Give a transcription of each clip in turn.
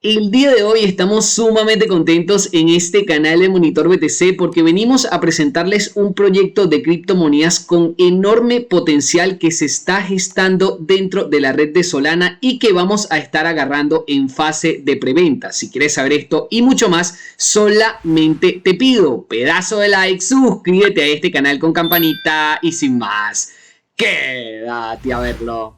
El día de hoy estamos sumamente contentos en este canal de Monitor BTC porque venimos a presentarles un proyecto de criptomonedas con enorme potencial que se está gestando dentro de la red de Solana y que vamos a estar agarrando en fase de preventa. Si quieres saber esto y mucho más, solamente te pido pedazo de like, suscríbete a este canal con campanita y sin más, quédate a verlo.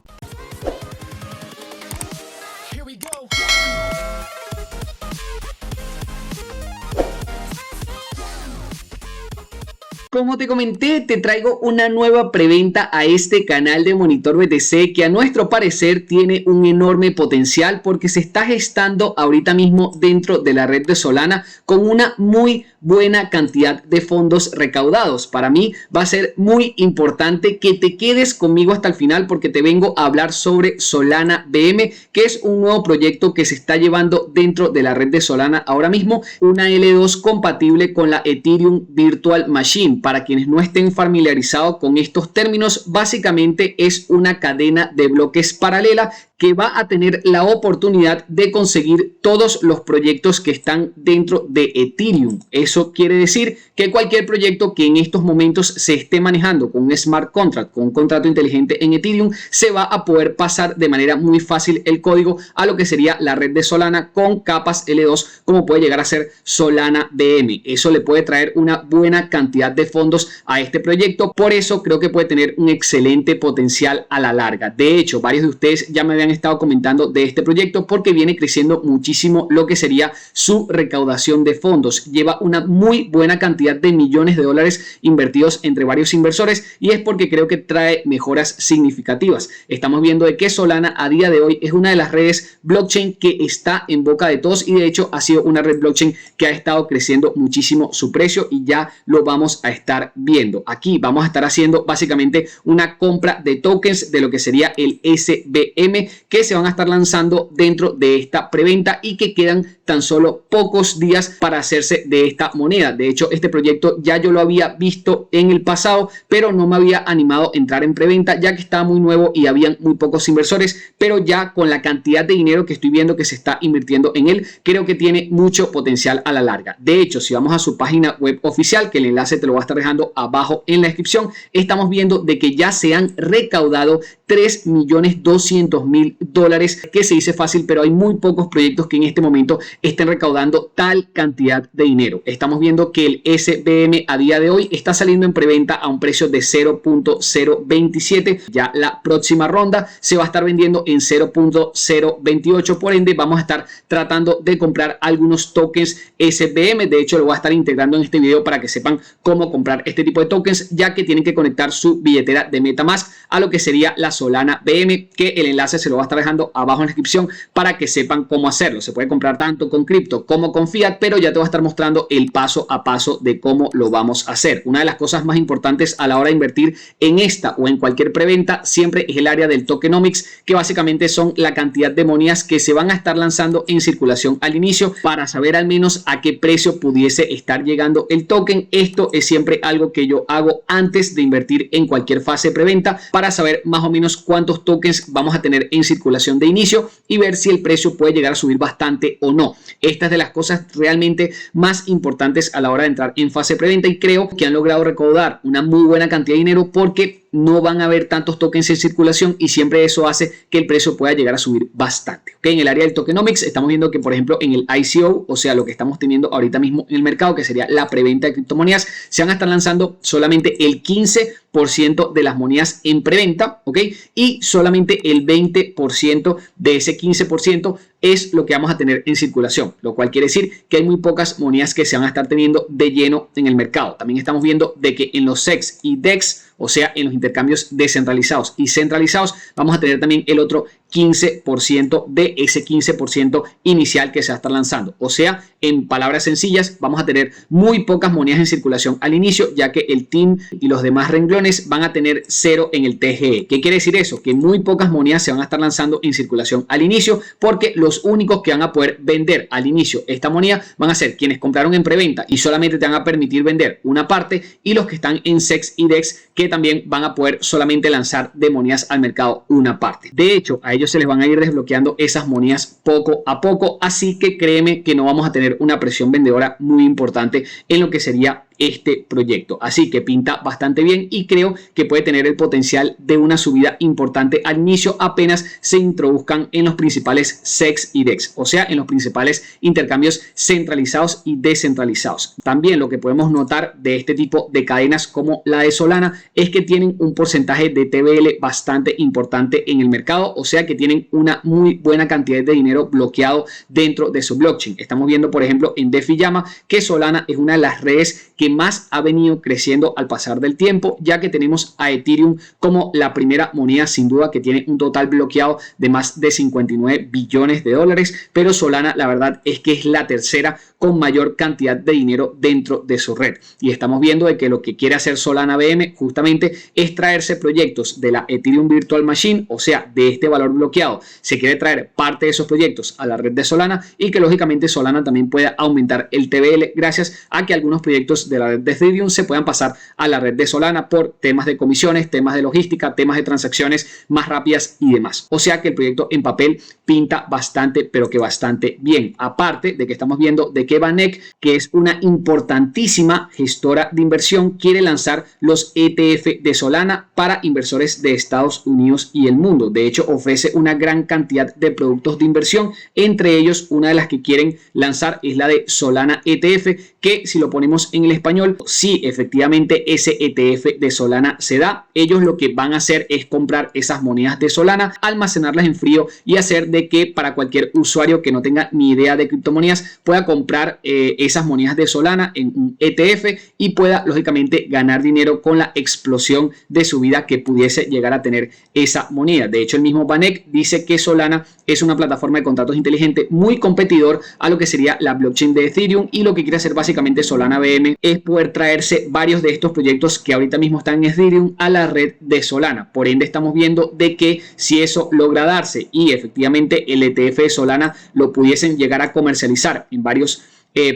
Como te comenté, te traigo una nueva preventa a este canal de Monitor BTC que a nuestro parecer tiene un enorme potencial porque se está gestando ahorita mismo dentro de la red de Solana con una muy buena cantidad de fondos recaudados. Para mí va a ser muy importante que te quedes conmigo hasta el final porque te vengo a hablar sobre Solana BM, que es un nuevo proyecto que se está llevando dentro de la red de Solana ahora mismo, una L2 compatible con la Ethereum Virtual Machine. Para quienes no estén familiarizados con estos términos, básicamente es una cadena de bloques paralela que va a tener la oportunidad de conseguir todos los proyectos que están dentro de Ethereum. Eso quiere decir que cualquier proyecto que en estos momentos se esté manejando con un smart contract, con un contrato inteligente en Ethereum, se va a poder pasar de manera muy fácil el código a lo que sería la red de Solana con capas L2, como puede llegar a ser Solana BM. Eso le puede traer una buena cantidad de fondos a este proyecto. Por eso creo que puede tener un excelente potencial a la larga. De hecho, varios de ustedes ya me habían estado comentando de este proyecto porque viene creciendo muchísimo lo que sería su recaudación de fondos. Lleva una muy buena cantidad de millones de dólares invertidos entre varios inversores y es porque creo que trae mejoras significativas. Estamos viendo de que Solana a día de hoy es una de las redes blockchain que está en boca de todos y de hecho ha sido una red blockchain que ha estado creciendo muchísimo su precio y ya lo vamos a estar viendo. Aquí vamos a estar haciendo básicamente una compra de tokens de lo que sería el SBM que se van a estar lanzando dentro de esta preventa y que quedan tan solo pocos días para hacerse de esta moneda. De hecho, este proyecto ya yo lo había visto en el pasado, pero no me había animado a entrar en preventa ya que estaba muy nuevo y habían muy pocos inversores, pero ya con la cantidad de dinero que estoy viendo que se está invirtiendo en él, creo que tiene mucho potencial a la larga. De hecho, si vamos a su página web oficial, que el enlace te lo voy a estar dejando abajo en la descripción, estamos viendo de que ya se han recaudado $3.200.000, que se dice fácil, pero hay muy pocos proyectos que en este momento estén recaudando tal cantidad de dinero. Estamos viendo que el SBM a día de hoy está saliendo en preventa a un precio de 0.027. Ya la próxima ronda se va a estar vendiendo en 0.028. Por ende, vamos a estar tratando de comprar algunos tokens SBM. De hecho, lo voy a estar integrando en este video para que sepan cómo comprar este tipo de tokens, ya que tienen que conectar su billetera de MetaMask a lo que sería la Solana BM, que el enlace se lo va a estar dejando abajo en la descripción para que sepan cómo hacerlo. Se puede comprar tanto con cripto como con fiat, pero ya te voy a estar mostrando el paso a paso de cómo lo vamos a hacer. Una de las cosas más importantes a la hora de invertir en esta o en cualquier preventa siempre es el área del tokenomics, que básicamente son la cantidad de monedas que se van a estar lanzando en circulación al inicio para saber al menos a qué precio pudiese estar llegando el token. Esto es siempre algo que yo hago antes de invertir en cualquier fase de preventa para saber más o menos cuántos tokens vamos a tener en circulación de inicio y ver si el precio puede llegar a subir bastante o no. Esta es de las cosas realmente más importantes a la hora de entrar en fase de preventa y creo que han logrado recaudar una muy buena cantidad de dinero porque no van a haber tantos tokens en circulación y siempre eso hace que el precio pueda llegar a subir bastante. En el área del tokenomics estamos viendo que, por ejemplo, en el ICO, o sea, lo que estamos teniendo ahorita mismo en el mercado, que sería la preventa de criptomonedas, se van a estar lanzando solamente el 15% de las monedas en preventa, ¿ok? Y solamente el 20% de ese 15% es lo que vamos a tener en circulación, lo cual quiere decir que hay muy pocas monedas que se van a estar teniendo de lleno en el mercado. También estamos viendo de que en los SEX y DEX, o sea, en los intercambios descentralizados y centralizados, vamos a tener también el otro 15% de ese 15% inicial que se va a estar lanzando. O sea, en palabras sencillas, vamos a tener muy pocas monedas en circulación al inicio, ya que el team y los demás renglones van a tener 0 en el TGE. ¿Qué quiere decir eso? Que muy pocas monedas se van a estar lanzando en circulación al inicio porque los los únicos que van a poder vender al inicio esta moneda van a ser quienes compraron en preventa y solamente te van a permitir vender una parte, y los que están en SEX y DEX, que también van a poder solamente lanzar de monedas al mercado una parte. De hecho, a ellos se les van a ir desbloqueando esas monedas poco a poco, así que créeme que no vamos a tener una presión vendedora muy importante en lo que sería este proyecto. Así que pinta bastante bien y creo que puede tener el potencial de una subida importante al inicio apenas se introduzcan en los principales SEX y DEX, o sea, en los principales intercambios centralizados y descentralizados. También lo que podemos notar de este tipo de cadenas como la de Solana es que tienen un porcentaje de TVL bastante importante en el mercado, o sea que tienen una muy buena cantidad de dinero bloqueado dentro de su blockchain. Estamos viendo, por ejemplo, en DeFi Llama que Solana es una de las redes que más ha venido creciendo al pasar del tiempo, ya que tenemos a Ethereum como la primera moneda sin duda que tiene un total bloqueado de más de 59 billones de dólares, pero Solana la verdad es que es la tercera con mayor cantidad de dinero dentro de su red, y estamos viendo de que lo que quiere hacer Solana BM justamente es traerse proyectos de la Ethereum Virtual Machine, o sea, de este valor bloqueado, se quiere traer parte de esos proyectos a la red de Solana, y que lógicamente Solana también pueda aumentar el TVL gracias a que algunos proyectos de la red de Ethereum se puedan pasar a la red de Solana por temas de comisiones, temas de logística, temas de transacciones más rápidas y demás. O sea que el proyecto en papel pinta bastante, pero que bastante bien. Aparte de que estamos viendo de que VanEck, que es una importantísima gestora de inversión, quiere lanzar los ETF de Solana para inversores de Estados Unidos y el mundo. De hecho, ofrece una gran cantidad de productos de inversión. Entre ellos, una de las que quieren lanzar es la de Solana ETF, que si lo ponemos en el español, si efectivamente ese ETF de Solana se da, ellos lo que van a hacer es comprar esas monedas de Solana, almacenarlas en frío y hacer de que para cualquier usuario que no tenga ni idea de criptomonedas pueda comprar esas monedas de Solana en un ETF y pueda lógicamente ganar dinero con la explosión de subida que pudiese llegar a tener esa moneda. De hecho, el mismo VanEck dice que Solana es una plataforma de contratos inteligente muy competidor a lo que sería la blockchain de Ethereum, y lo que quiere hacer básicamente Solana BM es poder traerse varios de estos proyectos que ahorita mismo están en Ethereum a la red de Solana. Por ende, estamos viendo de que si eso logra darse y efectivamente el ETF de Solana lo pudiesen llegar a comercializar en varios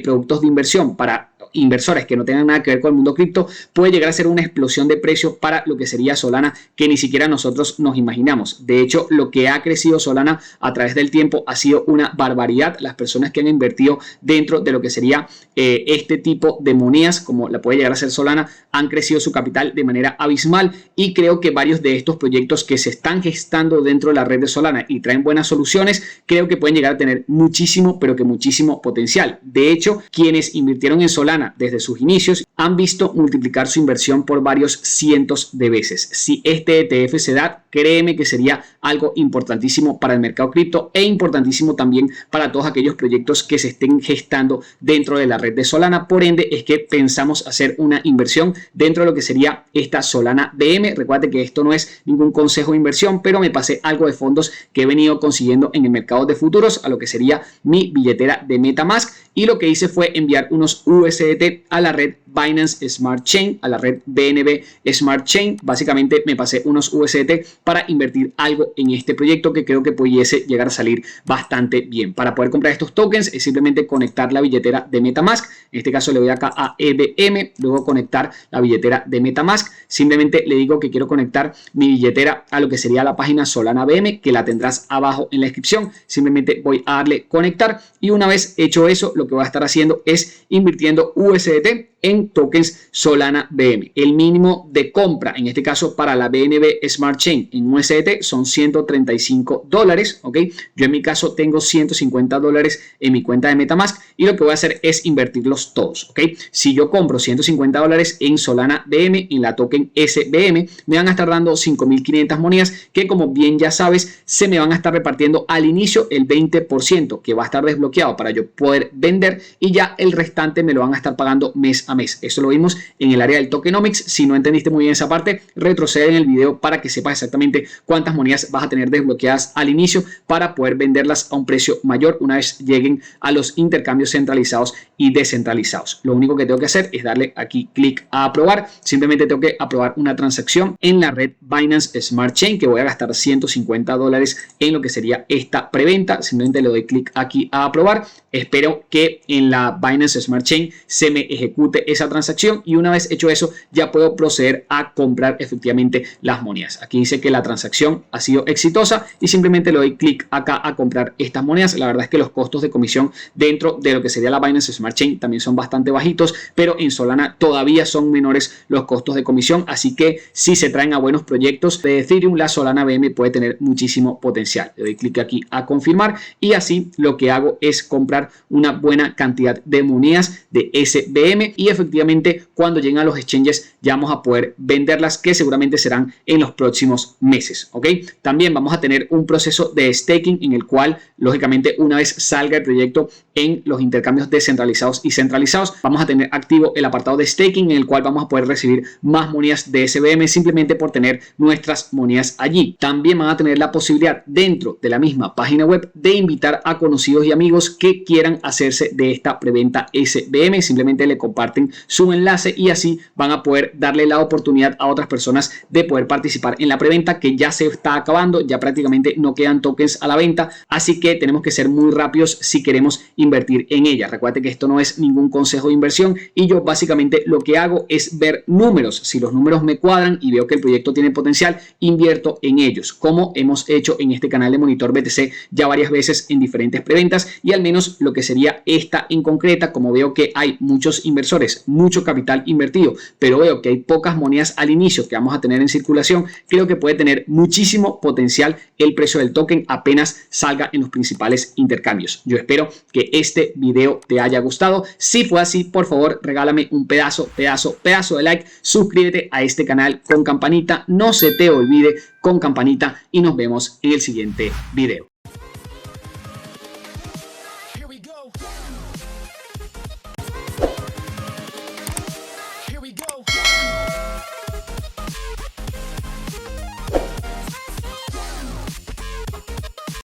productos de inversión para inversores que no tengan nada que ver con el mundo cripto, puede llegar a ser una explosión de precios para lo que sería Solana que ni siquiera nosotros nos imaginamos. De hecho, lo que ha crecido Solana a través del tiempo ha sido una barbaridad. Las personas que han invertido dentro de lo que sería este tipo de monedas, como la puede llegar a ser Solana, han crecido su capital de manera abismal, y creo que varios de estos proyectos que se están gestando dentro de la red de Solana y traen buenas soluciones, creo que pueden llegar a tener muchísimo, pero que muchísimo potencial. De hecho, quienes invirtieron en Solana desde sus inicios han visto multiplicar su inversión por varios cientos de veces. Si este ETF se da, créeme que sería algo importantísimo para el mercado cripto e importantísimo también para todos aquellos proyectos que se estén gestando dentro de la red de Solana. Por ende, es que pensamos hacer una inversión dentro de lo que sería esta Solana BM. Recuerden que esto no es ningún consejo de inversión, pero me pasé algo de fondos que he venido consiguiendo en el mercado de futuros a lo que sería mi billetera de MetaMask, y lo que hice fue enviar unos USDT a la red Binance Smart Chain, a la red BNB Smart Chain. Básicamente me pasé unos USDT para invertir algo en este proyecto que creo que pudiese llegar a salir bastante bien. Para poder comprar estos tokens es simplemente conectar la billetera de MetaMask. En este caso le voy acá a EDM, luego conectar la billetera de MetaMask. Simplemente le digo que quiero conectar mi billetera a lo que sería la página Solana BM, que la tendrás abajo en la descripción. Simplemente voy a darle conectar, y una vez hecho eso, lo que voy a estar haciendo es invirtiendo USDT en tokens Solana BM. El mínimo de compra, en este caso para la BNB Smart Chain en USDT, son $135, ¿ok? Yo en mi caso tengo $150 en mi cuenta de MetaMask, y lo que voy a hacer es invertirlos todos, ¿ok? Si yo compro $150 en Solana BM, en la token SBM, me van a estar dando 5.500 monedas que, como bien ya sabes, se me van a estar repartiendo al inicio el 20% que va a estar desbloqueado para yo poder vender, y ya el restante me lo van a estar pagando mes a a mes. Eso lo vimos en el área del tokenomics. Si no entendiste muy bien esa parte, retrocede en el video para que sepas exactamente cuántas monedas vas a tener desbloqueadas al inicio para poder venderlas a un precio mayor una vez lleguen a los intercambios centralizados y descentralizados. Lo único que tengo que hacer es darle aquí clic a aprobar. Simplemente tengo que aprobar una transacción en la red Binance Smart Chain, que voy a gastar $150 en lo que sería esta preventa. Simplemente le doy clic aquí a aprobar. Espero que en la Binance Smart Chain se me ejecute esa transacción y una vez hecho eso ya puedo proceder a comprar efectivamente las monedas. Aquí dice que la transacción ha sido exitosa y simplemente le doy clic acá a comprar estas monedas. La verdad es que los costos de comisión dentro de lo que sería la Binance Smart Chain también son bastante bajitos, pero en Solana todavía son menores los costos de comisión, así que si se traen a buenos proyectos de Ethereum, la Solana BM puede tener muchísimo potencial. Le doy clic aquí a confirmar y así lo que hago es comprar una buena cantidad de monedas de SBM y efectivamente cuando lleguen a los exchanges ya vamos a poder venderlas, que seguramente serán en los próximos meses, ¿ok? También vamos a tener un proceso de staking en el cual lógicamente una vez salga el proyecto en los intercambios descentralizados y centralizados, vamos a tener activo el apartado de staking en el cual vamos a poder recibir más monedas de SBM simplemente por tener nuestras monedas allí. También van a tener la posibilidad dentro de la misma página web de invitar a conocidos y amigos que quieran hacerse de esta preventa SBM. Simplemente le comparten su enlace y así van a poder darle la oportunidad a otras personas de poder participar en la preventa, que ya se está acabando, ya prácticamente no quedan tokens a la venta, así que tenemos que ser muy rápidos si queremos invertir en ella. Recuerda que esto no es ningún consejo de inversión y yo básicamente lo que hago es ver números. Si los números me cuadran y veo que el proyecto tiene potencial, invierto en ellos, como hemos hecho en este canal de Monitor BTC ya varias veces en diferentes preventas, y al menos lo que sería esta en concreta, como veo que hay muchos inversores, mucho capital invertido, pero veo que hay pocas monedas al inicio que vamos a tener en circulación, creo que puede tener muchísimo potencial el precio del token apenas salga en los principales intercambios. Yo espero que este video te haya gustado. Si fue así, por favor regálame un pedazo de like, suscríbete a este canal con campanita, no se te olvide con campanita y nos vemos en el siguiente video.